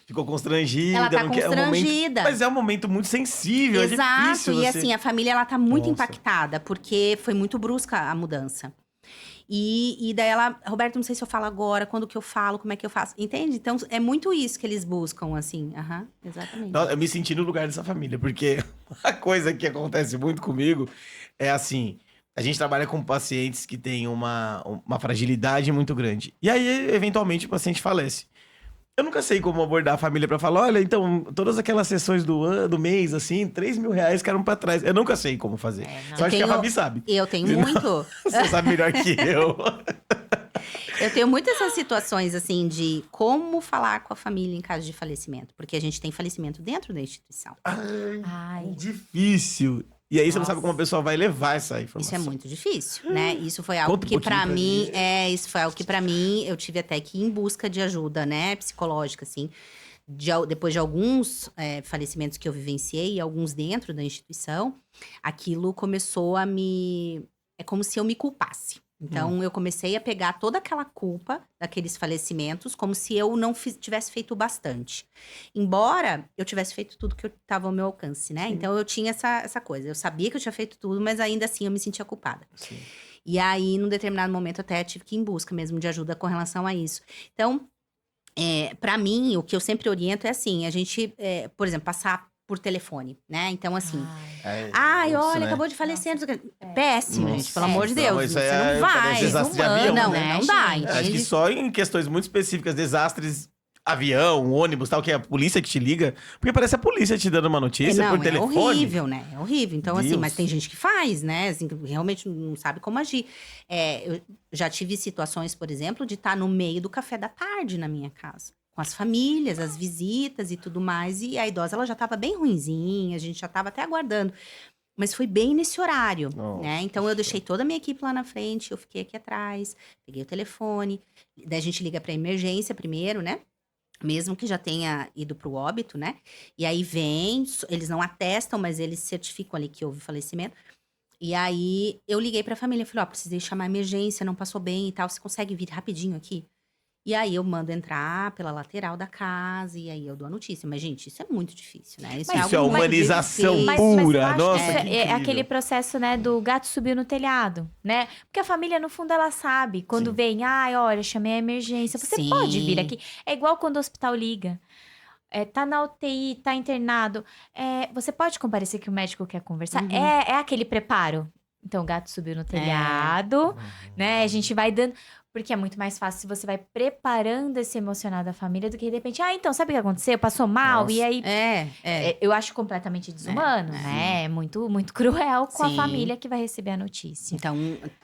Ficou constrangida. Ela tá não quer- constrangida. Mas é um momento muito sensível, é Exato. difícil E você... assim, a família, ela tá muito Nossa. impactada. Porque foi muito brusca a mudança. E daí ela... Roberto, não sei se eu falo agora, quando que eu falo, como é que eu faço. Entende? Então, é muito isso que eles buscam, assim. Exatamente. Não, eu me senti no lugar dessa família, porque a coisa que acontece muito comigo é assim... A gente trabalha com pacientes que têm uma fragilidade muito grande. E aí, eventualmente, o paciente falece. Eu nunca sei como abordar a família pra falar, olha, então, todas aquelas sessões do mês, assim, 3 mil reais ficaram pra trás. Eu nunca sei como fazer. não. Só acho que a Fabi sabe. Eu tenho Senão- muito... Você sabe melhor que eu. Eu tenho muitas essas situações, assim, de como falar com a família em caso de falecimento. Porque a gente tem falecimento dentro da instituição. Ai. Difícil. E aí você não Nossa. sabe como a pessoa vai levar essa informação. Isso é muito difícil, né? Isso foi algo Conta um que pouquinho pra pra mim, gente. isso foi algo que pra mim eu tive até que ir em busca de ajuda, né, psicológica, assim. Depois de alguns falecimentos que eu vivenciei, alguns dentro da instituição, aquilo começou a me... É como se eu me culpasse. Então, eu comecei a pegar toda aquela culpa daqueles falecimentos como se eu não tivesse feito bastante. Embora eu tivesse feito tudo que estava ao meu alcance, né? Sim. Então, eu tinha essa coisa. Eu sabia que eu tinha feito tudo, mas ainda assim eu me sentia culpada. Sim. E aí, num determinado momento, até tive que ir em busca mesmo de ajuda com relação a isso. Então, para mim, o que eu sempre oriento é assim, a gente, por exemplo, passar por telefone, né? Então, assim... olha, acabou de falecer. Péssimo, gente, pelo amor de Deus. Você não vai. Desastre de avião, não, né? Não dá. Acho que só em questões muito específicas, desastres... Avião, ônibus, tal, que é a polícia que te liga. Porque parece a polícia te dando uma notícia por telefone. É horrível, né? É horrível. Então, Deus. Assim, mas tem gente que faz, né? Assim, que realmente não sabe como agir. Eu já tive situações, por exemplo, de estar no meio do café da tarde na minha casa. Com as famílias, as visitas e tudo mais. E a idosa, ela já estava bem ruinzinha, a gente já estava até aguardando. Mas foi bem nesse horário, né? Então, eu deixei toda a minha equipe lá na frente, eu fiquei aqui atrás, peguei o telefone. Daí a gente liga para emergência primeiro, né? Mesmo que já tenha ido para o óbito, né? E aí vem, eles não atestam, mas eles certificam ali que houve falecimento. E aí eu liguei para a família, falei, precisei chamar a emergência, não passou bem e tal, você consegue vir rapidinho aqui? E aí eu mando entrar pela lateral da casa e aí eu dou a notícia. Mas, gente, isso é muito difícil, né? Isso é humanização pura. Nossa, é aquele processo, né, do gato subiu no telhado, né? Porque a família, no fundo, ela sabe. Quando vem, olha, chamei a emergência. Você pode vir aqui. É igual quando o hospital liga. Tá na UTI, tá internado. Você pode comparecer que o médico quer conversar? É aquele preparo. Então, o gato subiu no telhado, né? A gente vai dando... Porque é muito mais fácil se você vai preparando esse emocional da família do que de repente, então, sabe o que aconteceu? Passou mal, Nossa. E aí... Eu acho completamente desumano, né? É muito, muito cruel com a família que vai receber a notícia. Então,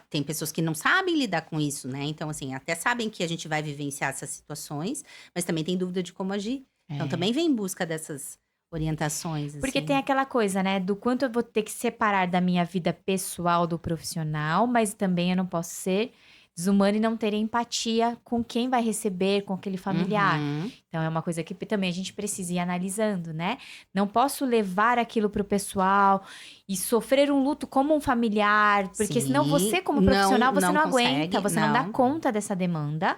tem pessoas que não sabem lidar com isso, né? Então, assim, até sabem que a gente vai vivenciar essas situações, mas também tem dúvida de como agir. Então, também vem em busca dessas orientações, assim. Porque tem aquela coisa, né? Do quanto eu vou ter que separar da minha vida pessoal do profissional, mas também eu não posso ser... desumano e não ter empatia com quem vai receber, com aquele familiar. Então, é uma coisa que também a gente precisa ir analisando, né? Não posso levar aquilo pro pessoal e sofrer um luto como um familiar, porque senão você, como profissional, você não aguenta, você não dá conta dessa demanda.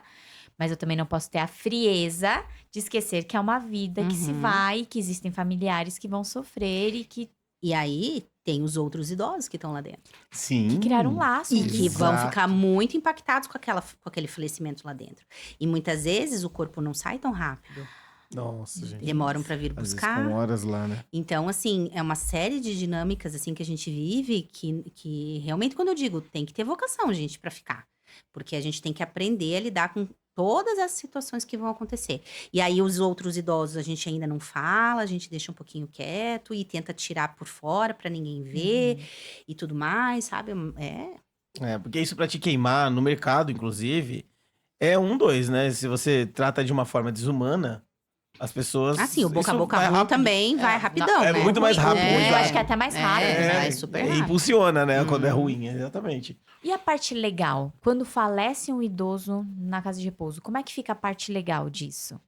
Mas eu também não posso ter a frieza de esquecer que é uma vida que se vai, que existem familiares que vão sofrer e que... E aí, tem os outros idosos que estão lá dentro. Sim. Que criaram um laço. E que vão ficar muito impactados com aquele falecimento lá dentro. E muitas vezes o corpo não sai tão rápido. Nossa, gente. Demoram para vir buscar. Às vezes com horas lá, né? Então, assim, é uma série de dinâmicas assim que a gente vive que realmente, quando eu digo, tem que ter vocação, gente, para ficar. Porque a gente tem que aprender a lidar com todas as situações que vão acontecer. E aí, os outros idosos, a gente ainda não fala, a gente deixa um pouquinho quieto e tenta tirar por fora pra ninguém ver e tudo mais, sabe? Porque isso pra te queimar no mercado, inclusive, é 2, né? Se você trata de uma forma desumana, as pessoas... sim, o boca a boca ruim também vai rapidão, né? É muito mais rápido. Eu acho que é até mais rápido. É super rápido. Impulsiona, né? Quando é ruim, exatamente. E a parte legal? Quando falece um idoso na casa de repouso, como é que fica a parte legal disso?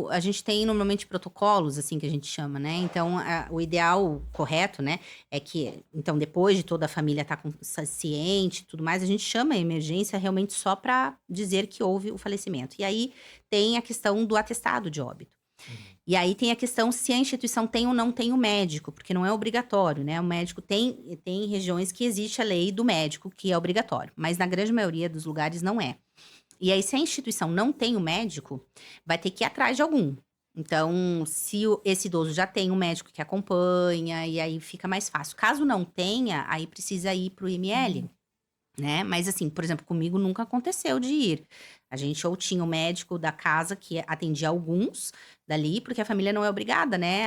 A gente tem normalmente protocolos, assim, que a gente chama, né? Então, o ideal correto, né? É que, então, depois de toda a família estar ciente e tudo mais, a gente chama a emergência realmente só para dizer que houve o falecimento. E aí, tem a questão do atestado de óbito. E aí tem a questão se a instituição tem ou não tem o médico, porque não é obrigatório, né? O médico tem regiões que existe a lei do médico, que é obrigatório, mas na grande maioria dos lugares não é. E aí, se a instituição não tem o médico, vai ter que ir atrás de algum. Então, se esse idoso já tem um médico que acompanha, e aí fica mais fácil. Caso não tenha, aí precisa ir para o IML. Né? Mas assim, por exemplo, comigo nunca aconteceu de ir. A gente ou tinha o médico da casa que atendia alguns dali, porque a família não é obrigada, né?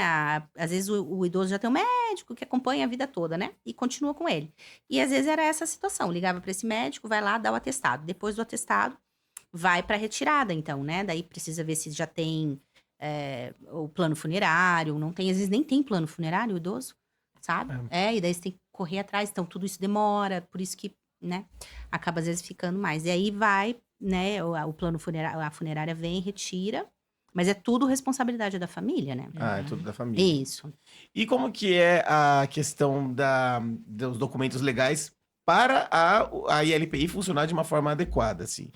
Às vezes o idoso já tem um médico que acompanha a vida toda, né? E continua com ele. E às vezes era essa a situação. Ligava para esse médico, vai lá, dá o atestado. Depois do atestado, vai para retirada, então, né? Daí precisa ver se já tem o plano funerário, não tem. Às vezes nem tem plano funerário, o idoso, sabe? E daí você tem que correr atrás. Então, tudo isso demora, por isso que, né? Acaba às vezes ficando mais. E aí vai, né? O plano funerário, a funerária vem, retira, Mas é tudo responsabilidade da família, né? Ah, é tudo da família. Isso. E como que é a questão dos documentos legais para a ILPI funcionar de uma forma adequada, assim?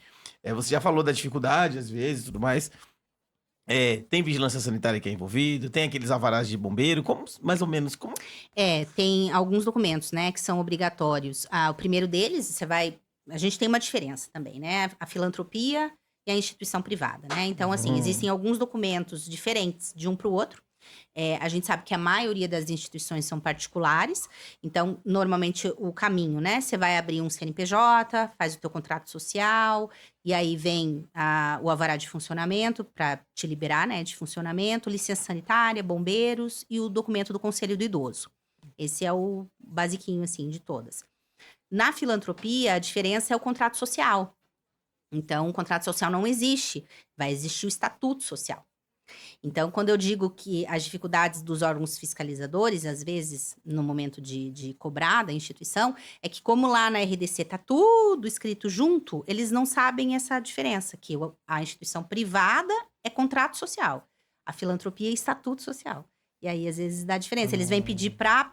Você já falou da dificuldade, às vezes, e tudo mais. Tem vigilância sanitária que é envolvido, tem aqueles alvarás de bombeiro, como, mais ou menos, como... Tem alguns documentos, né, que são obrigatórios. O primeiro deles, a gente tem uma diferença também, né? A filantropia e a instituição privada, né? Então, assim, existem alguns documentos diferentes de um para o outro. A gente sabe que a maioria das instituições são particulares, então, normalmente, o caminho, né? Você vai abrir um CNPJ, faz o teu contrato social, e aí vem o alvará de funcionamento para te liberar, né? De funcionamento, licença sanitária, bombeiros e o documento do Conselho do Idoso. Esse é o basiquinho, assim, de todas. Na filantropia, a diferença é o contrato social. Então, o contrato social não existe, vai existir o estatuto social. Então, quando eu digo que as dificuldades dos órgãos fiscalizadores, às vezes, no momento de cobrar da instituição, é que como lá na RDC tá tudo escrito junto, eles não sabem essa diferença, que a instituição privada é contrato social, a filantropia é estatuto social. E aí, às vezes, dá diferença. Eles vêm pedir para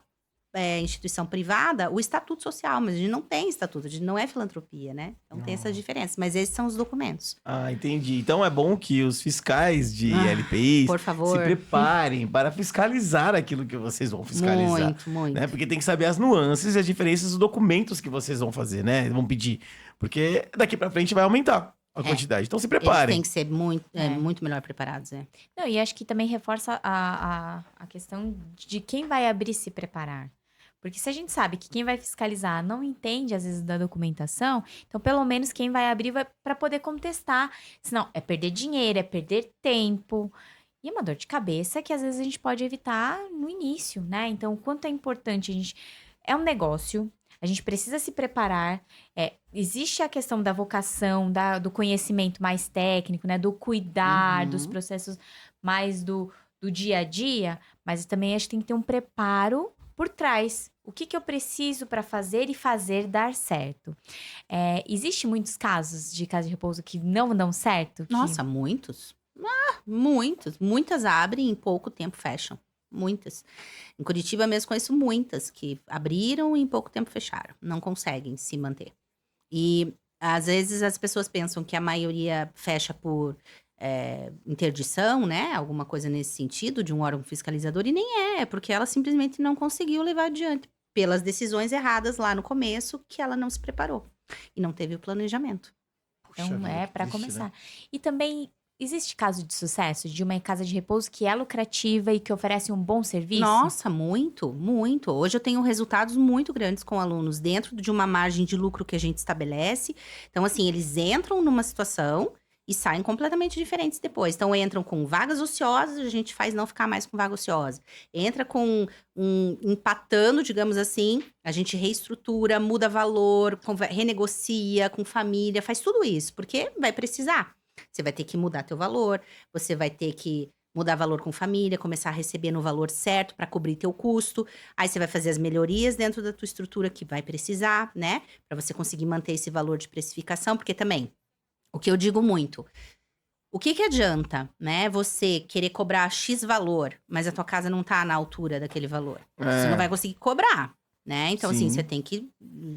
instituição privada o estatuto social, mas a gente não tem estatuto, a gente não é filantropia, né? Então tem essa diferença, mas esses são os documentos. Ah, entendi. Então é bom que os fiscais de LPIs por favor, se preparem para fiscalizar aquilo que vocês vão fiscalizar. Muito, muito. Né? Porque tem que saber as nuances e as diferenças dos documentos que vocês vão fazer, né? Vão pedir. Porque daqui para frente vai aumentar a quantidade. Então se preparem. Eles têm que ser muito melhor preparados, Não, e acho que também reforça a questão de quem vai abrir se preparar. Porque se a gente sabe que quem vai fiscalizar não entende, às vezes, da documentação, então, pelo menos, quem vai abrir vai para poder contestar. Senão, é perder dinheiro, é perder tempo. E é uma dor de cabeça que, às vezes, a gente pode evitar no início, né? Então, o quanto é importante a gente... É um negócio, a gente precisa se preparar. Existe a questão da vocação, do conhecimento mais técnico, né? Do cuidar, dos processos mais do dia a dia. Mas também a gente tem que ter um preparo por trás. O que eu preciso para fazer e fazer dar certo? Existe muitos casos de casa de repouso que não dão certo? Nossa, muitos. Muitos. Muitas abrem e em pouco tempo fecham. Muitas. Em Curitiba mesmo conheço muitas que abriram e em pouco tempo fecharam. Não conseguem se manter. E às vezes as pessoas pensam que a maioria fecha por interdição, né? Alguma coisa nesse sentido, de um órgão fiscalizador, e nem é porque ela simplesmente não conseguiu levar adiante, pelas decisões erradas lá no começo, que ela não se preparou e não teve o planejamento. Então, para começar. Né? E também, existe caso de sucesso de uma casa de repouso que é lucrativa e que oferece um bom serviço? Nossa, muito, muito. Hoje eu tenho resultados muito grandes com alunos dentro de uma margem de lucro que a gente estabelece. Então, assim, eles entram numa situação e saem completamente diferentes depois. Então, entram com vagas ociosas, a gente faz não ficar mais com vaga ociosa. Entra com empatando, digamos assim, a gente reestrutura, muda valor, renegocia com família, faz tudo isso, porque vai precisar. Você vai ter que mudar teu valor, você vai ter que mudar valor com família, começar a receber no valor certo para cobrir teu custo. Aí você vai fazer as melhorias dentro da tua estrutura que vai precisar, né? Para você conseguir manter esse valor de precificação, porque também o que eu digo muito, o que adianta, né, você querer cobrar X valor, mas a tua casa não tá na altura daquele valor? Você não vai conseguir cobrar, né? Então, assim, você tem que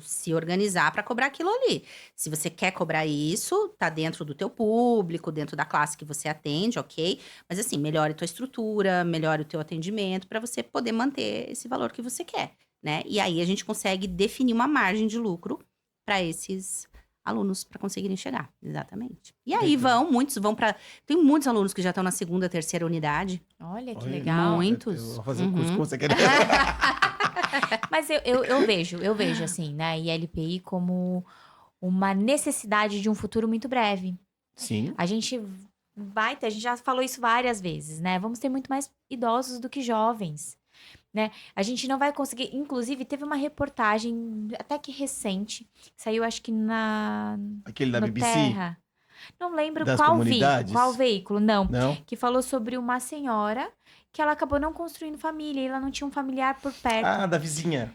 se organizar para cobrar aquilo ali. Se você quer cobrar isso, tá dentro do teu público, dentro da classe que você atende, ok? Mas, assim, melhore a tua estrutura, melhore o teu atendimento para você poder manter esse valor que você quer, né? E aí, a gente consegue definir uma margem de lucro para esses alunos para conseguirem chegar, exatamente. E aí muitos vão para... Tem muitos alunos que já estão na segunda, terceira unidade. Olha, que legal. Muitos. Eu vou fazer um curso com você. Mas eu vejo assim, né, ILPI como uma necessidade de um futuro muito breve. Sim. A gente já falou isso várias vezes, né? Vamos ter muito mais idosos do que jovens. Né? A gente não vai conseguir... Inclusive, teve uma reportagem, até que recente, saiu acho que aquele da BBC? Terra. Não lembro das qual veículo, não. Que falou sobre uma senhora que ela acabou não construindo família, e ela não tinha um familiar por perto. Ah, da vizinha.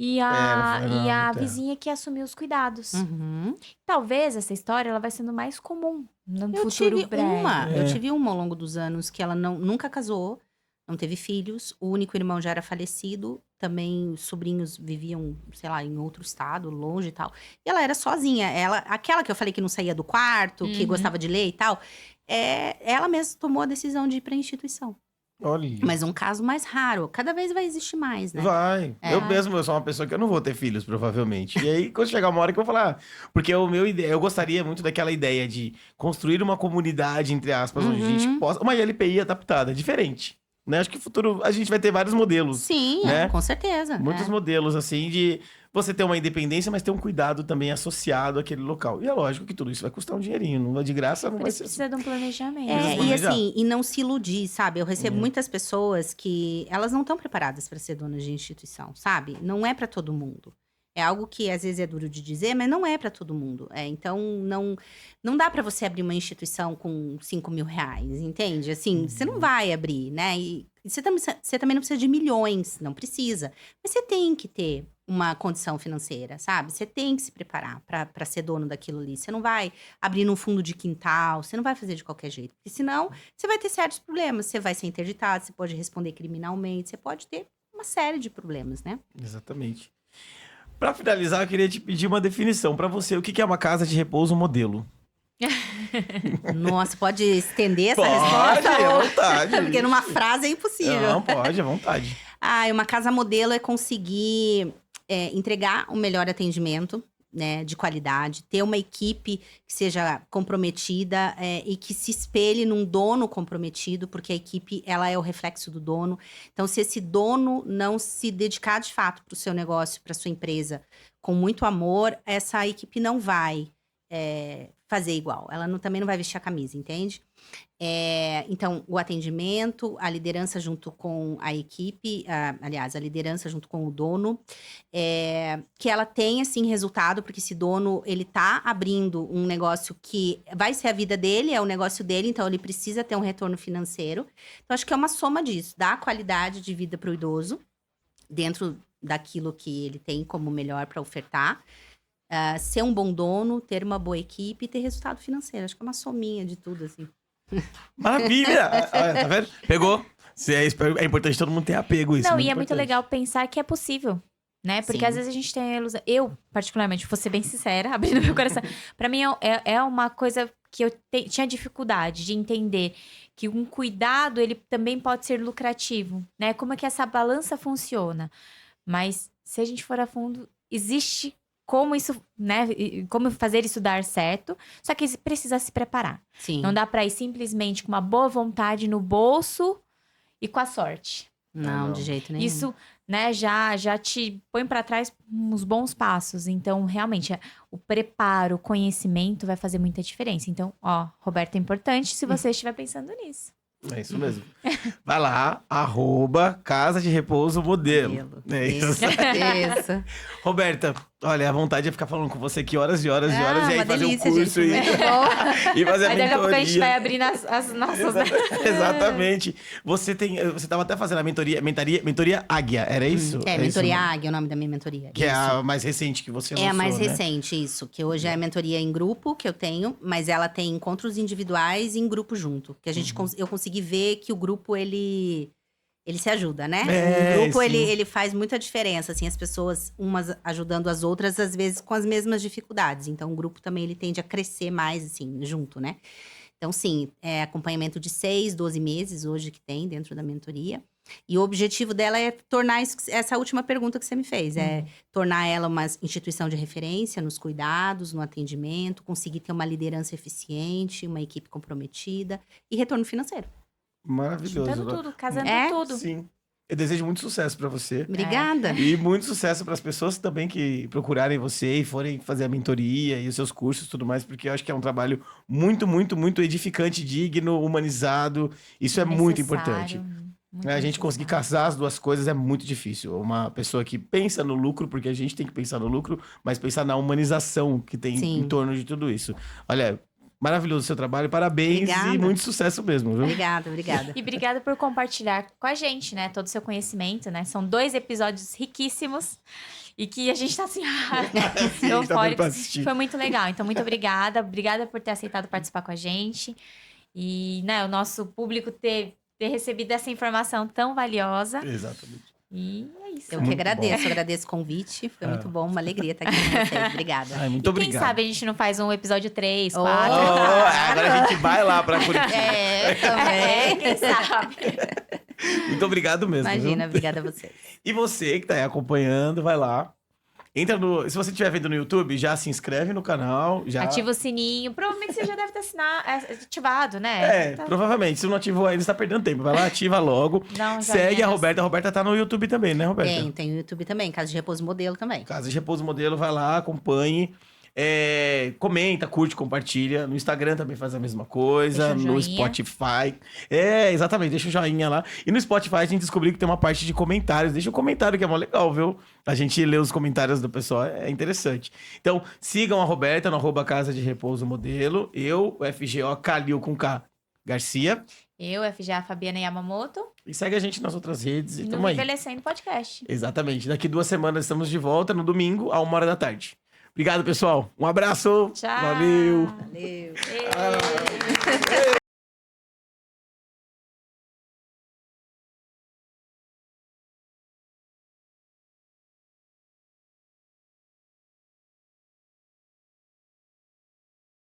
e a muito, vizinha que assumiu os cuidados. Uhum. Talvez essa história ela vai sendo mais comum no Eu futuro tive breve. eu tive uma ao longo dos anos que ela nunca casou, não teve filhos, o único irmão já era falecido, também os sobrinhos viviam, sei lá, em outro estado, longe e tal. E ela era sozinha, aquela que eu falei que não saía do quarto, que gostava de ler e tal, ela mesma tomou a decisão de ir pra instituição. Olha. Mas um caso mais raro, cada vez vai existir mais, né? Vai. Eu sou uma pessoa que eu não vou ter filhos, provavelmente. E aí, quando chegar uma hora que eu vou falar... Porque eu gostaria muito daquela ideia de construir uma comunidade, entre aspas, onde a gente possa... Uma ILPI adaptada, diferente. Né? Acho que no futuro a gente vai ter vários modelos. Sim, né? Com certeza. Muitos modelos, assim, de você ter uma independência, mas ter um cuidado também associado àquele local. E é lógico que tudo isso vai custar um dinheirinho. Não vai de graça, não Por vai isso ser... precisa de um planejamento. Precisa E planejar. assim, e não se iludir, sabe? Eu recebo muitas pessoas que elas não estão preparadas para ser donas de instituição, sabe? Não é para todo mundo. É algo que às vezes é duro de dizer, mas não é para todo mundo. Então, não dá para você abrir uma instituição com 5 mil reais, entende? Assim, você não vai abrir, né? E você também não precisa de milhões, não precisa. Mas você tem que ter uma condição financeira, sabe? Você tem que se preparar para ser dono daquilo ali. Você não vai abrir num fundo de quintal, você não vai fazer de qualquer jeito. Porque senão, você vai ter certos problemas. Você vai ser interditado, você pode responder criminalmente, você pode ter uma série de problemas, né? Exatamente. Pra finalizar, eu queria te pedir uma definição. Pra você, o que é uma casa de repouso modelo? Nossa, pode estender essa Pode, resposta? à vontade. Porque numa frase é impossível. Não, pode, à vontade. Uma casa modelo é conseguir entregar o melhor atendimento, né, de qualidade, ter uma equipe que seja comprometida e que se espelhe num dono comprometido, porque a equipe ela é o reflexo do dono. Então, se esse dono não se dedicar de fato para o seu negócio, para sua empresa, com muito amor, essa equipe não vai fazer igual. Ela também não vai vestir a camisa, entende? Então, o atendimento, a liderança junto com a equipe, aliás, a liderança junto com o dono, que ela tenha, assim, resultado, porque esse dono, ele tá abrindo um negócio que vai ser a vida dele, é o negócio dele, então ele precisa ter um retorno financeiro. Então, acho que é uma soma disso, dar qualidade de vida para o idoso, dentro daquilo que ele tem como melhor para ofertar, ser um bom dono, ter uma boa equipe e ter resultado financeiro. Acho que é uma sominha de tudo, assim. Maravilha! Olha, tá vendo? Pegou. É importante todo mundo ter apego isso. Não, e é muito importante. legal pensar que é possível, né? Porque Sim. às vezes a gente tem a ilusão... Eu, particularmente, vou ser bem sincera, abrindo meu coração. Pra mim, é uma coisa que eu tinha dificuldade de entender. Que um cuidado, ele também pode ser lucrativo, né? Como é que essa balança funciona? Mas, se a gente for a fundo, existe... Como isso, né? Como fazer isso dar certo. Só que precisa se preparar. Sim. Não dá pra ir simplesmente com uma boa vontade no bolso e com a sorte. Não, de jeito nenhum. Isso, né, já te põe pra trás uns bons passos. Então, realmente, o preparo, o conhecimento vai fazer muita diferença. Então, Roberto, é importante se você estiver pensando nisso. É isso mesmo. Vai lá, @Casa de Repouso Modelo. É isso. Isso. Roberta, olha, a vontade é ficar falando com você aqui horas e horas e horas. E aí uma fazer delícia, um curso gente, muito bom. e fazer a Aí daqui a pouco a gente vai mentoria. abrir as nossas... né? Exatamente. Você tava até fazendo a mentoria Águia, era isso? Mentoria isso? Águia é o nome da minha mentoria. Que é Isso. a mais recente que você lançou, É a mais né? recente, isso. Que hoje é a mentoria em grupo que eu tenho, mas ela tem encontros individuais e em grupo junto. Que a gente eu consegui ver que o grupo, ele se ajuda, né? O grupo, sim. ele faz muita diferença, assim, as pessoas, umas ajudando as outras, às vezes com as mesmas dificuldades. Então, o grupo também, ele tende a crescer mais, assim, junto, né? Então, sim, é acompanhamento de 6, 12 meses hoje que tem dentro da mentoria. E o objetivo dela é tornar essa última pergunta que você me fez. É tornar ela uma instituição de referência nos cuidados, no atendimento, conseguir ter uma liderança eficiente, uma equipe comprometida e retorno financeiro. Maravilhoso. Juntando tudo, casando É? tudo. Sim. Eu desejo muito sucesso pra você. Obrigada. E muito sucesso para as pessoas também que procurarem você e forem fazer a mentoria e os seus cursos e tudo mais, porque eu acho que é um trabalho muito, muito, muito edificante, digno, humanizado. Isso é muito importante. A gente conseguir casar as duas coisas é muito difícil. Uma pessoa que pensa no lucro, porque a gente tem que pensar no lucro, mas pensar na humanização que tem Sim. em torno de tudo isso. Olha, maravilhoso o seu trabalho, parabéns Obrigada. e muito sucesso mesmo, viu? Obrigada. E obrigada por compartilhar com a gente, né? Todo o seu conhecimento, né? São 2 episódios riquíssimos. E que a gente tá assim, Sim, tá doido pra eufóricos. assistir. Foi muito legal. Então, muito obrigada. Obrigada por ter aceitado participar com a gente. E, né, o nosso público ter recebido essa informação tão valiosa. Exatamente. E é isso. Eu Muito que agradeço, agradeço o convite. Foi muito bom, uma alegria estar aqui com vocês. Obrigada. Ai, muito E obrigado. quem sabe a gente não faz um episódio 3, Oh, 4. Agora a gente vai lá pra Curitiba. Também. Quem sabe? Muito obrigado mesmo. Imagina, viu? obrigada a vocês. E você que tá aí acompanhando, vai lá. Entra no. Se você estiver vendo no YouTube, já se inscreve no canal. Já... Ativa o sininho. Provavelmente você já deve ter ativado, né? É, provavelmente. Se não ativou ainda, você tá perdendo tempo. Vai lá, ativa logo. Dá um Segue joinha. a Roberta. A Roberta tá no YouTube também, né, Roberta? Tem o YouTube também, Casa de Repouso Modelo também. Casa de Repouso Modelo, vai lá, acompanhe. Comenta, curte, compartilha. No Instagram também faz a mesma coisa. Deixa um No joinha. Spotify. Exatamente, deixa o joinha lá. E no Spotify a gente descobriu que tem uma parte de comentários. Deixa um comentário que é mó legal, viu? A gente lê os comentários do pessoal, é interessante. Então, sigam a Roberta no @Casa de Repouso Modelo. Eu, o FGO Calil com K Garcia. Eu, FGA Fabiana Yamamoto. E segue a gente nas outras redes e No tamo aí. Envelhecendo Podcast. Exatamente. Daqui 2 semanas estamos de volta no domingo, à 13h. Obrigado, pessoal. Um abraço. Tchau. Valeu. Valeu. Ei.